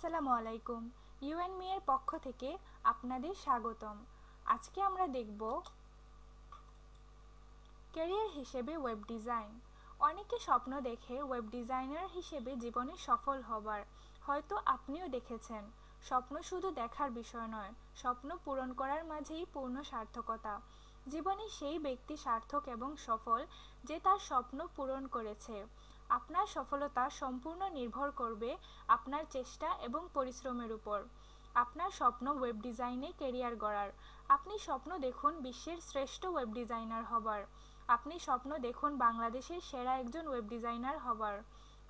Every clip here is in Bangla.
আসসালামু আলাইকুম। ইউ এন্ড মি এর পক্ষ থেকে আপনাদের স্বাগতম। আজকে আমরা দেখব ক্যারিয়ার হিসেবে ওয়েব ডিজাইন। অনেকে স্বপ্ন দেখে ওয়েব ডিজাইনার হিসেবে জীবনে সফল হবার। হয়তো আপনিও দেখেছেন। স্বপ্ন শুধু দেখার বিষয় নয়, স্বপ্ন পূরণ করার মাঝেই পূর্ণ সার্থকতা। জীবনে সেই ব্যক্তি সার্থক এবং সফল যে তার স্বপ্ন পূরণ করেছে। আপনার সফলতা সম্পূর্ণ নির্ভর করবে আপনার চেষ্টা এবং পরিশ্রমের উপর। আপনার স্বপ্ন ওয়েব ডিজাইনে ক্যারিয়ার গড়ার। আপনি স্বপ্ন দেখুন বিশ্বের শ্রেষ্ঠ ওয়েব ডিজাইনার হবার। আপনি স্বপ্ন দেখুন বাংলাদেশের সেরা একজন ওয়েব ডিজাইনার হবার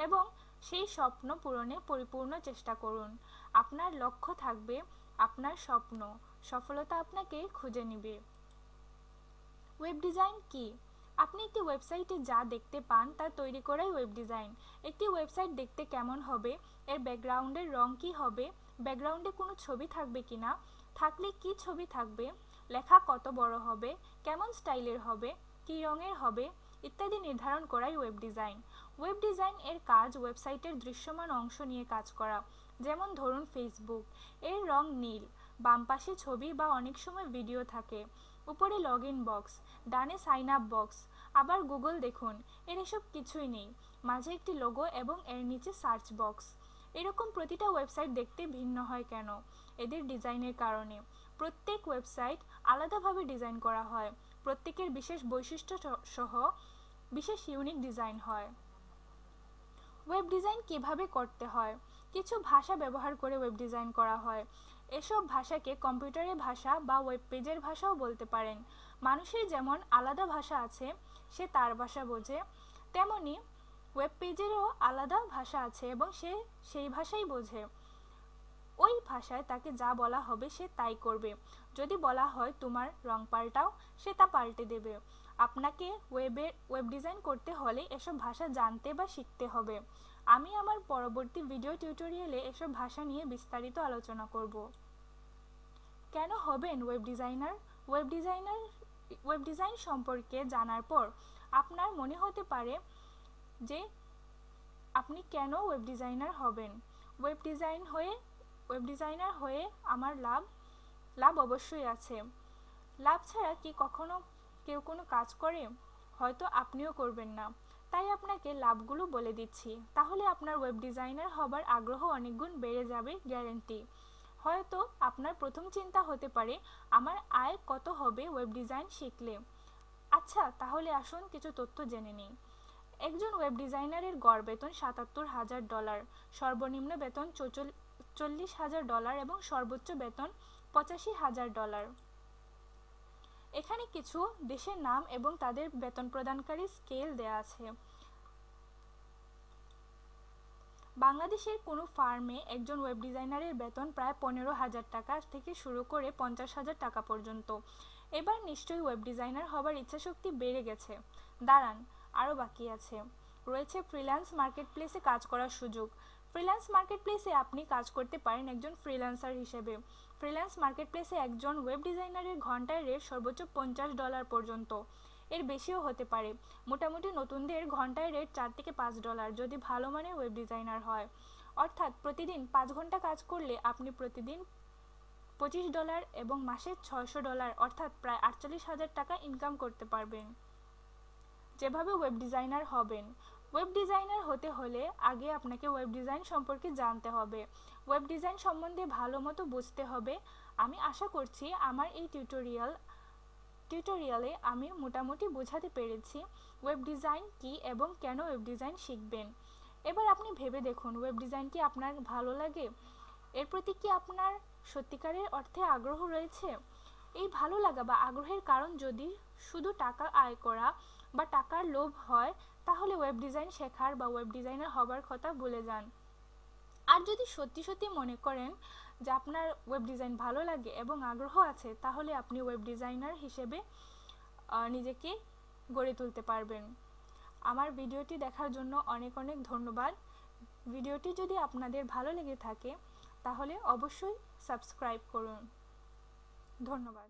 এবং সেই স্বপ্ন পূরণে পরিপূর্ণ চেষ্টা করুন। আপনার লক্ষ্য থাকবে আপনার স্বপ্ন, সফলতা আপনাকে খুঁজে নেবে। ওয়েব ডিজাইন কি? আপনি একটি ওয়েবসাইটে যা দেখতে পান তা তৈরি করাই ওয়েব ডিজাইন। একটি ওয়েবসাইট দেখতে কেমন হবে, এর ব্যাকগ্রাউন্ডের রং কি হবে, ব্যাকগ্রাউন্ডে কোনো ছবি থাকবে কিনা, থাকলে কি ছবি থাকবে, লেখা কত বড় হবে, কেমন স্টাইলের হবে, কী রঙের হবে ইত্যাদি নির্ধারণ করাই ওয়েব ডিজাইন। ওয়েব ডিজাইন এর কাজ ওয়েবসাইটের দৃশ্যমান অংশ নিয়ে কাজ করা। যেমন ধরুন ফেসবুক, এর রং নীল, বাম পাশে ছবি বা অনেক সময় ভিডিও থাকে, উপরে লগ ইন বক্স, ডানে সাইন আপ বক্স। আবার গুগল দেখুন, এর এসব কিছুই নেই, মাঝে একটি লোগো এবং এর নিচে সার্চ বক্স। এরকম প্রতিটা ওয়েবসাইট দেখতে ভিন্ন হয় কেন? এদের ডিজাইনের কারণে। প্রত্যেক ওয়েবসাইট আলাদাভাবে ডিজাইন করা হয়, প্রত্যেকের বিশেষ বৈশিষ্ট্য সহ বিশেষ ইউনিক ডিজাইন হয়। ওয়েব ডিজাইন কিভাবে করতে হয়? কিছু ভাষা ব্যবহার করে ওয়েব ডিজাইন করা হয়। এসব ভাষাকে কম্পিউটারের ভাষা বা ওয়েব পেজের ভাষাও বলতে পারেন। মানুষের যেমন আলাদা ভাষা আছে, সে তার ভাষা বোঝে, তেমনি ওয়েব পেজেরও আলাদা ভাষা আছে এবং সে সেই ভাষাই বোঝে। ওই ভাষায় তাকে যা বলা হবে সে তাই করবে। যদি বলা হয় তোমার রং পাল্টাও, সে তা পাল্টে দেবে। আপনাকে ওয়েব ডিজাইন করতে হলে এসব ভাষা জানতে বা শিখতে হবে। আমি আমার পরবর্তী ভিডিও টিউটোরিয়ালে এসব ভাষা নিয়ে বিস্তারিত আলোচনা করব। কেন হবেন ওয়েব ডিজাইনার? ওয়েব ডিজাইন সম্পর্কে জানার পর আপনার মনে হতে পারে যে আপনি কেন ওয়েব ডিজাইনার হবেন। ওয়েব ডিজাইনার হয়ে আমার লাভ অবশ্যই আছে। লাভ ছাড়া কি কখনো কেউ কোনো কাজ করে? হয়তো আপনিও করবেন না, তাই আপনাকে লাভগুলো বলে দিচ্ছি, তাহলে আপনার ওয়েব ডিজাইনার হবার আগ্রহ অনেক গুণ বেড়ে যাবে, গ্যারান্টি। হয়তো আপনার প্রথম চিন্তা হতে পারে আমার আয় কত হবে ওয়েব ডিজাইন শিখলে। আচ্ছা, তাহলে আসুন কিছু তথ্য জেনে নিই। একজন ওয়েব ডিজাইনারের গড় বেতন $৭৭,০০০, সর্বনিম্ন বেতন $৪০,০০০ এবং সর্বোচ্চ বেতন $৮৫,০০০। এখানে কিছু দেশের নাম এবং তাদের বেতন প্রদানকারী স্কেল দেয়া আছে। বাংলাদেশের কোনো ফার্মে একজন ওয়েব ডিজাইনারের বেতন প্রায় $15,০০০ থেকে শুরু করে $50,০০০ পর্যন্ত। এবার নিশ্চয়ই ওয়েব ডিজাইনার হবার ইচ্ছাশক্তি বেড়ে গেছে। দাঁড়ান, আরও বাকি আছে। রয়েছে ফ্রিল্যান্স মার্কেটপ্লেসে কাজ করার সুযোগ। ফ্রিল্যান্স মার্কেটপ্লেসে আপনি কাজ করতে পারেন একজন ফ্রিল্যান্সার হিসেবে। ফ্রিল্যান্স মার্কেটপ্লেসে একজন ওয়েব ডিজাইনারের ঘন্টায় রেট সর্বোচ্চ $50 পর্যন্ত, এর বেশিও হতে পারে। মোটামুটি নতুনদের ঘন্টায় রেট $4 থেকে $5 যদি ভালো মানের ওয়েব ডিজাইনার হয়। অর্থাৎ প্রতিদিন 5 ঘন্টা কাজ করলে আপনি প্রতিদিন $25 এবং মাসে $600 অর্থাৎ প্রায় $48,000 ইনকাম করতে পারবেন। যেভাবে ওয়েব ডিজাইনার হবেন। ওয়েব ডিজাইনার হতে হলে আগে আপনাকে ওয়েব ডিজাইন সম্পর্কে জানতে হবে, ওয়েব ডিজাইন সম্বন্ধে ভালো মতো বুঝতে হবে। আমি আশা করছি আমার এই টিউটোরিয়ালে আমি মোটামুটি বোঝাতে পেরেছি ওয়েব ডিজাইন কি এবং কেন ওয়েব ডিজাইন শিখবেন। এবার আপনি ভেবে দেখুন, ওয়েব ডিজাইন কি আপনার ভালো লাগে? এর প্রতি কি আপনার সত্যিকারের অর্থে আগ্রহ রয়েছে? এই ভালো লাগা বা আগ্রহের কারণ যদি শুধু টাকা আয় করা বা টাকার লোভ হয়, তাহলে ওয়েব ডিজাইন শেখার বা ওয়েব ডিজাইনার হবার কথা ভুলে যান। আর যদি সত্যি সত্যি মনে করেন যে আপনার ওয়েব ডিজাইন ভালো লাগে এবং আগ্রহ আছে, তাহলে আপনি ওয়েব ডিজাইনার হিসেবে নিজেকে গড়ে তুলতে পারবেন। আমার ভিডিওটি দেখার জন্য অনেক অনেক ধন্যবাদ। ভিডিওটি যদি আপনাদের ভালো লেগে থাকে তাহলে অবশ্যই সাবস্ক্রাইব করুন। ধন্যবাদ।